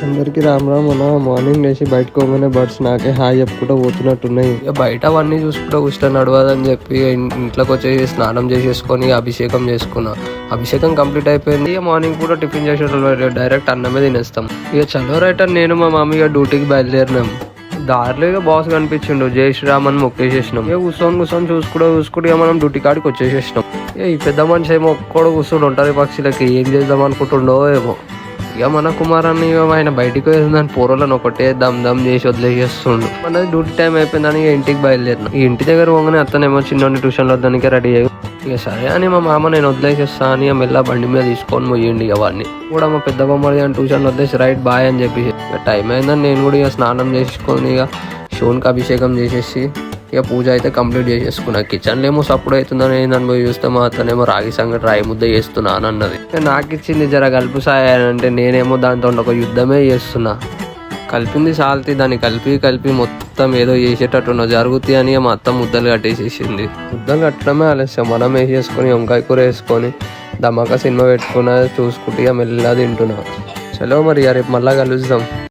అందరికి రామ్ రామ్ అన్న. మార్నింగ్ లేచి బయటకు పోగానే బర్డ్స్ నాకే హాయ్ చెప్పుకుంటూ పోతున్నట్టున్నాయి. ఇక బయట అవన్నీ చూసుకుంటూ కూర్చొని నడవదని చెప్పి ఇంట్లోకి వచ్చేసి స్నానం చేసేసుకొని అభిషేకం చేసుకున్నా. అభిషేకం కంప్లీట్ అయిపోయింది. ఇక మార్నింగ్ కూడా టిఫిన్ చేసేటప్పుడు డైరెక్ట్ అన్నమే తినేస్తాం. ఇక చలో రైట్ అని నేను మా మమ్మీ ఇక డ్యూటీకి బయలుదేరినాం. దారిలో ఇక బాస్ కనిపించిండు. జై శ్రీరామ్ అని మొక్కేసేసినాం. ఇక కూర్చొని చూసుకుంటూ ఇక మనం డ్యూటీ కాడికి వచ్చేసేసినాం. ఇక ఈ పెద్ద మనిషి ఏమో ఒక్కడు కూర్చొని ఒంటరి పక్షులకి ఏం చేద్దాం అనుకుంటుండో ఏమో. ఇక మన కుమారాన్ని ఆయన బయటికి వేసిందని పూర్వలను ఒకటే దమ్ చేసి వదిలేసేస్తుండు. మనది డ్యూటీ టైం అయిపోయిందని ఇక ఇంటికి బయలుదేరిన. ఈ ఇంటి దగ్గర పోగానే అతనేమో చిన్న ట్యూషన్లో వద్దానికి రెడీ అయ్యి ఇక సరే అని మా మామ నేను వదిలేసేస్తా అని మెల్ల బండి మీద తీసుకొని పోయిండి. ఇక వాడిని కూడా మా పెద్ద బొమ్మడి అని ట్యూషన్లో వదిలేసి రైట్ బాయ్ అని చెప్పి ఇక టైం అయిందని నేను కూడా ఇక స్నానం చేసుకొని ఇక శివునికి అభిషేకం చేసేసి ఇక పూజ అయితే కంప్లీట్ చేసేసుకున్నా. కిచెన్లో ఏమో సప్పుడు అవుతుందని ఏందని పోయి చూస్తే మా అతనేమో రాగి సంగటి రాయి ముద్ద చేస్తున్నాను అన్నది. నాకు ఇచ్చింది జర కలుపు సాయ అంటే నేనేమో దాంతో ఒక యుద్ధమే చేస్తున్నా. కలిపింది సాల్తి దాన్ని కలిపి మొత్తం ఏదో చేసేటట్టు జరుగుతాయి అని మా అత్త ముద్దలు కట్టేసేసింది. ముద్దలు కట్టడమే ఆలస్యం. మనం వేసేసుకొని వంకాయ కూర వేసుకొని ధమాకా సినిమా పెట్టుకున్నా చూసుకుంటే ఇక మెల్లగా తింటున్నా. చలో మరి రేపు మళ్ళా కలుద్దాం.